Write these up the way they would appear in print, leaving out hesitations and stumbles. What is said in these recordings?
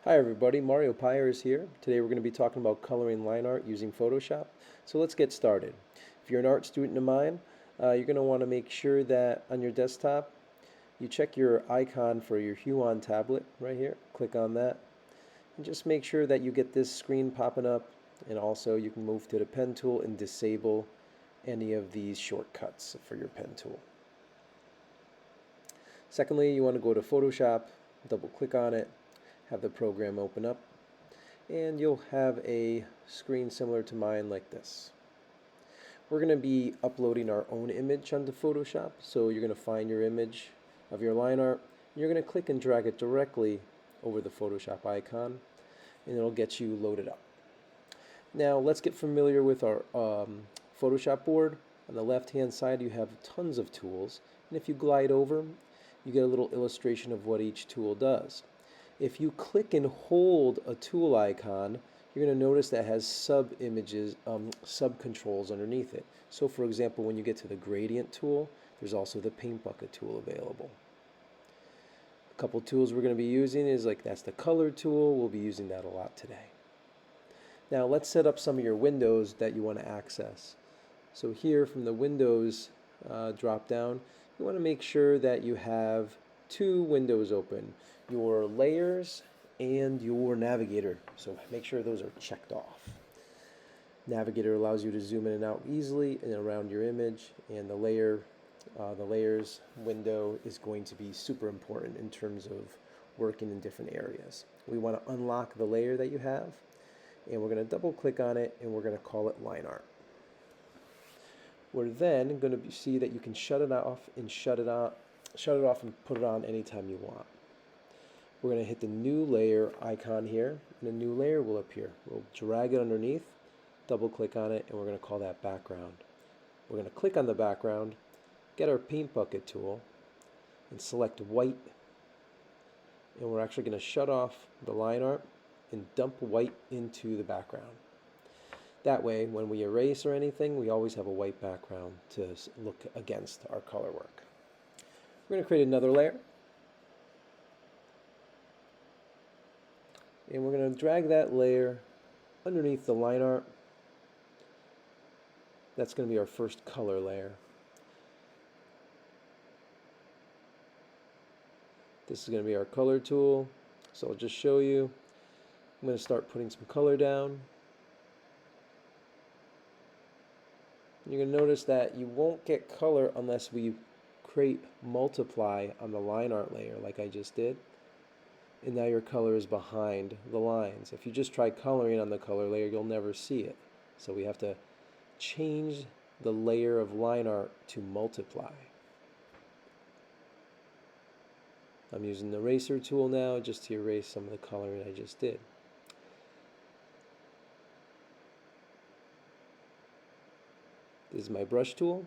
Hi everybody, Mario Pyre is here. Today we're going to be talking about coloring line art using Photoshop. So let's get started. If you're an art student of mine, you're going to want to make sure that on your desktop you check your icon for your Huon tablet right here. Click on that and just make sure that you get this screen popping up, and also you can move to the pen tool and disable any of these shortcuts for your pen tool. Secondly, you want to go to Photoshop, double click on it, have the program open up, and you'll have a screen similar to mine like this. We're going to be uploading our own image onto Photoshop, so you're going to find your image of your line art. You're going to click and drag it directly over the Photoshop icon, and it'll get you loaded up. Now let's get familiar with our Photoshop board. On the left hand side you have tons of tools, and if you glide over you get a little illustration of what each tool does. If you click and hold a tool icon, you're going to notice that it has sub-images, sub-controls underneath it. So for example, when you get to the gradient tool, there's also the paint bucket tool available. A couple tools we're going to be using is that's the color tool. We'll be using that a lot today. Now let's set up some of your windows that you want to access. So here from the Windows drop down, you want to make sure that you have two windows open, your layers and your navigator. So make sure those are checked off. Navigator allows you to zoom in and out easily and around your image, and the layers window is going to be super important in terms of working in different areas. We want to unlock the layer that you have, and we're going to double click on it, and we're going to call it line art. We're then going to see that you can shut it off and put it on anytime you want. We're going to hit the new layer icon here, and a new layer will appear. We'll drag it underneath, double click on it, and we're going to call that background. We're going to click on the background, get our paint bucket tool, and select white, and we're actually going to shut off the line art and dump white into the background. That way, when we erase or anything, we always have a white background to look against our color work. We're going to create another layer, and we're going to drag that layer underneath the line art. That's going to be our first color layer. This is going to be our color tool, so I'll just show you. I'm going to start putting some color down. You're going to notice that you won't get color unless we create multiply on the line art layer like I just did. And now your color is behind the lines. If you just try coloring on the color layer, you'll never see it. So we have to change the layer of line art to multiply. I'm using the eraser tool now just to erase some of the coloring I just did. This is my brush tool.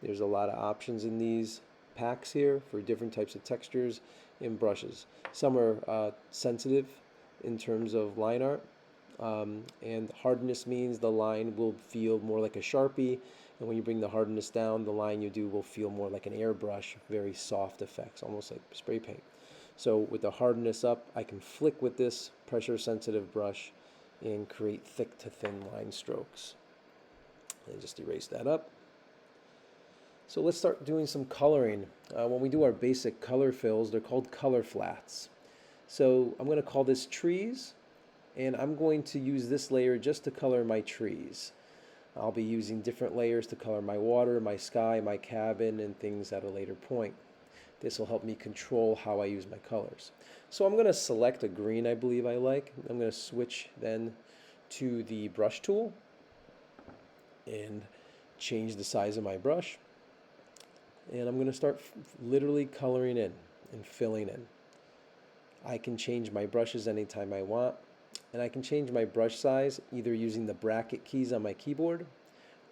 There's a lot of options in these packs here for different types of textures and brushes. Some are sensitive in terms of line art, and hardness means the line will feel more like a Sharpie, and when you bring the hardness down, the line you do will feel more like an airbrush, very soft effects, almost like spray paint. So with the hardness up, I can flick with this pressure sensitive brush and create thick to thin line strokes. And just erase that up. So let's start doing some coloring. When we do our basic color fills, they're called color flats. So I'm going to call this trees, and I'm going to use this layer just to color my trees. I'll be using different layers to color my water, my sky, my cabin, and things at a later point. This will help me control how I use my colors. So I'm going to select a green I believe I like. I'm going to switch then to the brush tool and change the size of my brush, and I'm going to start literally coloring in and filling in. I can change my brushes anytime I want, and I can change my brush size either using the bracket keys on my keyboard,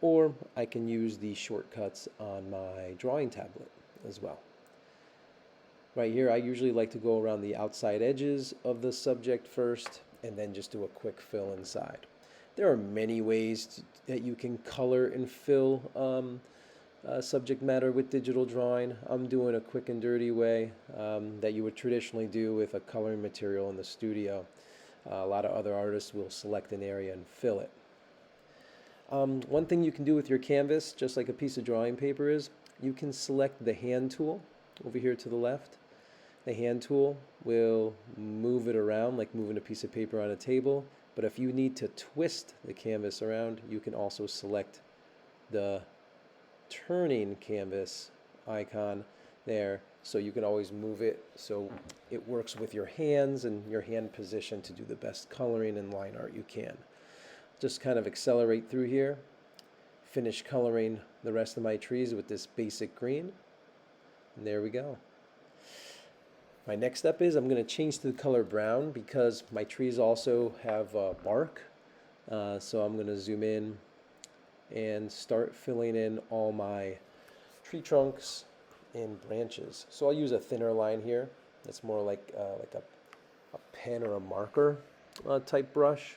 or I can use the shortcuts on my drawing tablet as well. Right here I usually like to go around the outside edges of the subject first and then just do a quick fill inside. There are many ways that you can color and fill subject matter with digital drawing. I'm doing a quick and dirty way that you would traditionally do with a coloring material in the studio. A lot of other artists will select an area and fill it. One thing you can do with your canvas, just like a piece of drawing paper is, you can select the hand tool over here to the left. The hand tool will move it around like moving a piece of paper on a table, but if you need to twist the canvas around, you can also select the turning canvas icon there, so you can always move it so it works with your hands and your hand position to do the best coloring and line art you can. Just kind of accelerate through here, finish coloring the rest of my trees with this basic green, and there we go. My next step is I'm going to change to the color brown because my trees also have bark, so I'm going to zoom in and start filling in all my tree trunks and branches. So I'll use a thinner line here. That's more like a pen or a marker type brush.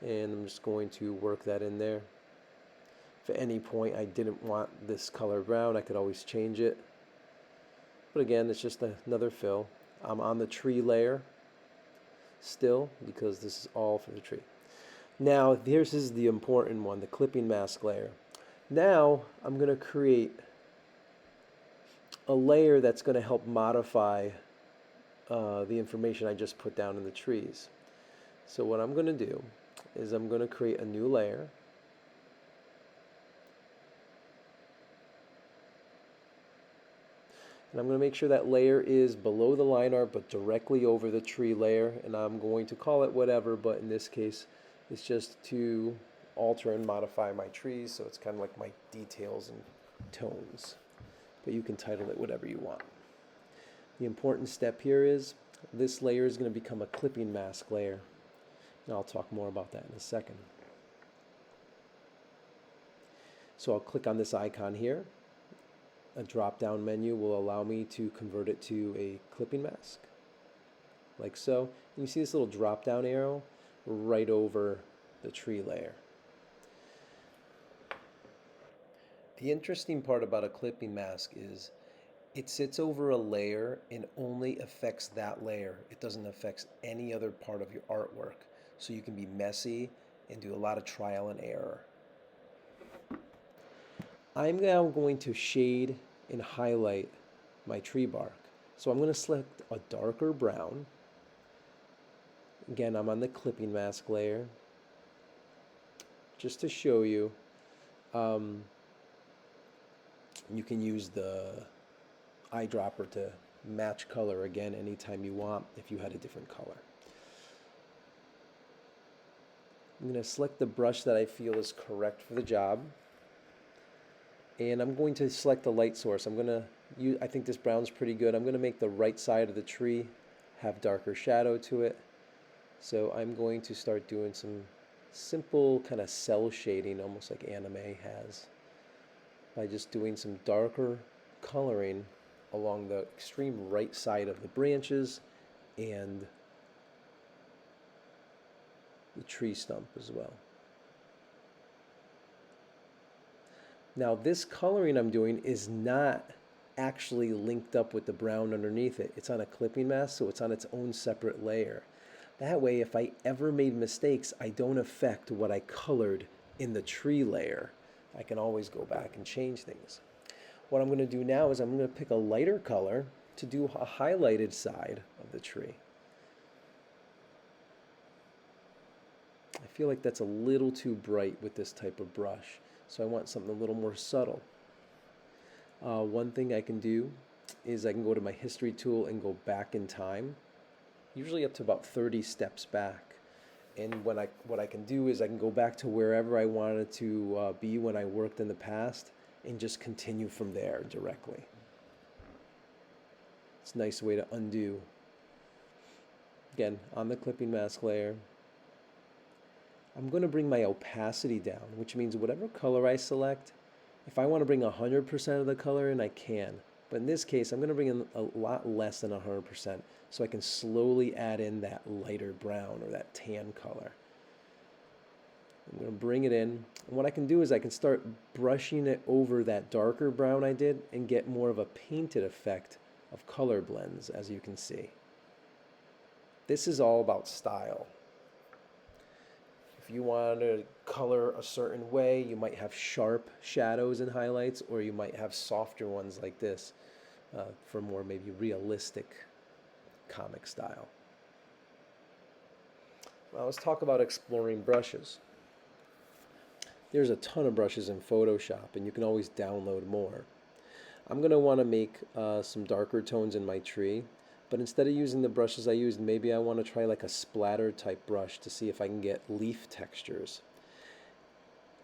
And I'm just going to work that in there. If at any point I didn't want this color brown, I could always change it. But again, it's just another fill. I'm on the tree layer still because this is all for the tree. Now, this is the important one, the clipping mask layer. Now, I'm going to create a layer that's going to help modify the information I just put down in the trees. So what I'm going to do is I'm going to create a new layer. And I'm going to make sure that layer is below the line art but directly over the tree layer. And I'm going to call it whatever, but in this case, it's just to alter and modify my trees, so it's kind of like my details and tones. But you can title it whatever you want. The important step here is this layer is going to become a clipping mask layer. And I'll talk more about that in a second. So I'll click on this icon here. A drop-down menu will allow me to convert it to a clipping mask, like so. And you see this little drop-down arrow right over the tree layer. The interesting part about a clipping mask is it sits over a layer and only affects that layer. It doesn't affect any other part of your artwork. So you can be messy and do a lot of trial and error. I'm now going to shade and highlight my tree bark. So I'm going to select a darker brown. Again, I'm on the clipping mask layer. Just to show you, you can use the eyedropper to match color again anytime you want if you had a different color. I'm going to select the brush that I feel is correct for the job. And I'm going to select the light source. I think this brown's pretty good. I'm going to make the right side of the tree have darker shadow to it. So I'm going to start doing some simple kind of cell shading, almost like anime has, by just doing some darker coloring along the extreme right side of the branches and the tree stump as well. Now this coloring I'm doing is not actually linked up with the brown underneath it. It's on a clipping mask, so it's on its own separate layer. That way, if I ever made mistakes, I don't affect what I colored in the tree layer. I can always go back and change things. What I'm going to do now is I'm going to pick a lighter color to do a highlighted side of the tree. I feel like that's a little too bright with this type of brush, so I want something a little more subtle. One thing I can do is I can go to my history tool and go back in time, usually up to about 30 steps back. And what I can do is I can go back to wherever I wanted to be when I worked in the past and just continue from there directly. It's a nice way to undo. Again, on the clipping mask layer, I'm going to bring my opacity down, which means whatever color I select, if I want to bring 100% of the color in, I can. But in this case, I'm going to bring in a lot less than 100%, so I can slowly add in that lighter brown or that tan color. I'm going to bring it in. And what I can do is I can start brushing it over that darker brown I did and get more of a painted effect of color blends, as you can see. This is all about style. If you want to color a certain way, you might have sharp shadows and highlights, or you might have softer ones like this for more maybe realistic comic style. Well, let's talk about exploring brushes. There's a ton of brushes in Photoshop, and you can always download more. I'm going to want to make some darker tones in my tree, but instead of using the brushes I used, maybe I want to try like a splatter type brush to see if I can get leaf textures.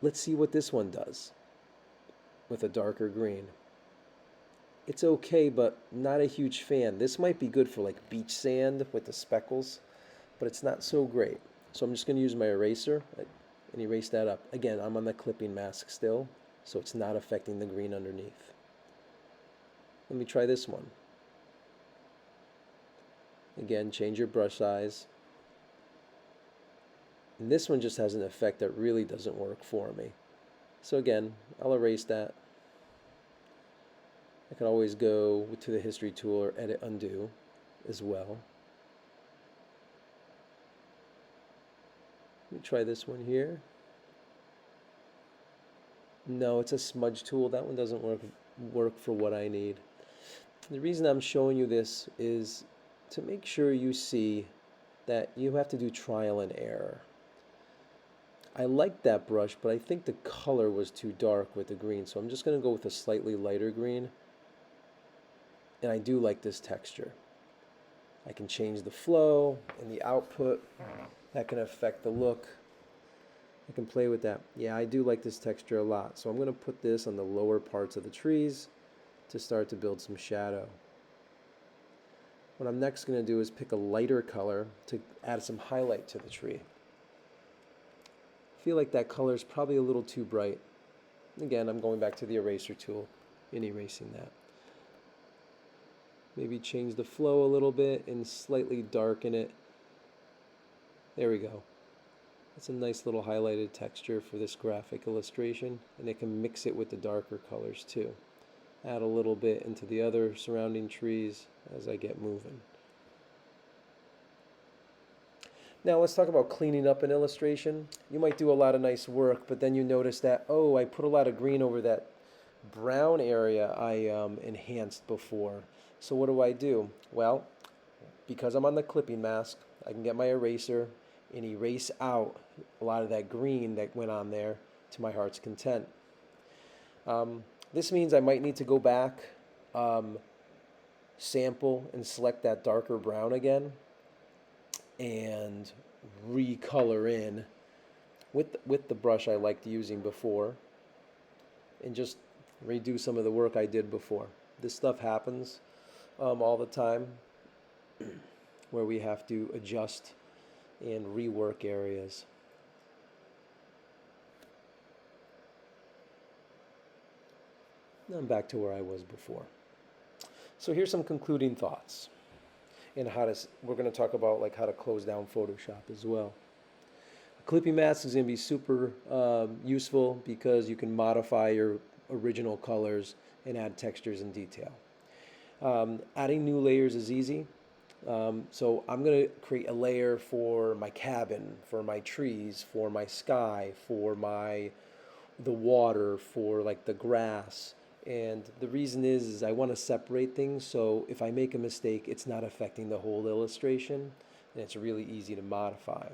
Let's see what this one does with a darker green. It's okay, but not a huge fan. This might be good for like beach sand with the speckles, but it's not so great. So I'm just going to use my eraser and erase that up. Again, I'm on the clipping mask still, so it's not affecting the green underneath. Let me try this one. Again, change your brush size. And this one just has an effect that really doesn't work for me. So again, I'll erase that. I can always go to the history tool or edit undo as well. Let me try this one here. No, it's a smudge tool. That one doesn't work for what I need. The reason I'm showing you this is to make sure you see that you have to do trial and error. I like that brush, but I think the color was too dark with the green, so I'm just going to go with a slightly lighter green. And I do like this texture. I can change the flow and the output. That can affect the look. I can play with that. Yeah, I do like this texture a lot. So I'm going to put this on the lower parts of the trees to start to build some shadow. What I'm next going to do is pick a lighter color to add some highlight to the tree. I feel like that color is probably a little too bright. Again, I'm going back to the eraser tool and erasing that. Maybe change the flow a little bit and slightly darken it. There we go. It's a nice little highlighted texture for this graphic illustration, and it can mix it with the darker colors too. Add a little bit into the other surrounding trees as I get moving. Now let's talk about cleaning up an illustration. You might do a lot of nice work, but then you notice that, oh, I put a lot of green over that brown area I enhanced before. So what do? Well, because I'm on the clipping mask, I can get my eraser and erase out a lot of that green that went on there to my heart's content. This means I might need to go back, sample and select that darker brown again and recolor in with the brush I liked using before and just redo some of the work I did before. This stuff happens all the time where we have to adjust and rework areas. Now I'm back to where I was before. So here's some concluding thoughts, and we're going to talk about like how to close down Photoshop as well. A clipping mask is going to be super useful because you can modify your original colors and add textures and detail. Adding new layers is easy. So I'm going to create a layer for my cabin, for my trees, for my sky, for the water, for like the grass. And the reason is I want to separate things, so if I make a mistake, it's not affecting the whole illustration, and it's really easy to modify.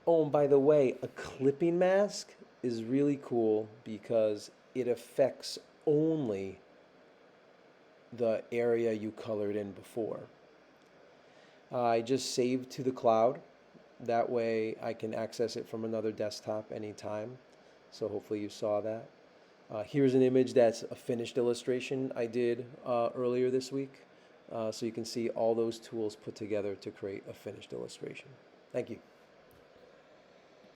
Oh, and by the way, a clipping mask is really cool because it affects only the area you colored in before. I just saved to the cloud. That way I can access it from another desktop anytime. So hopefully you saw that. Here's an image that's a finished illustration I did earlier this week. So you can see all those tools put together to create a finished illustration. Thank you.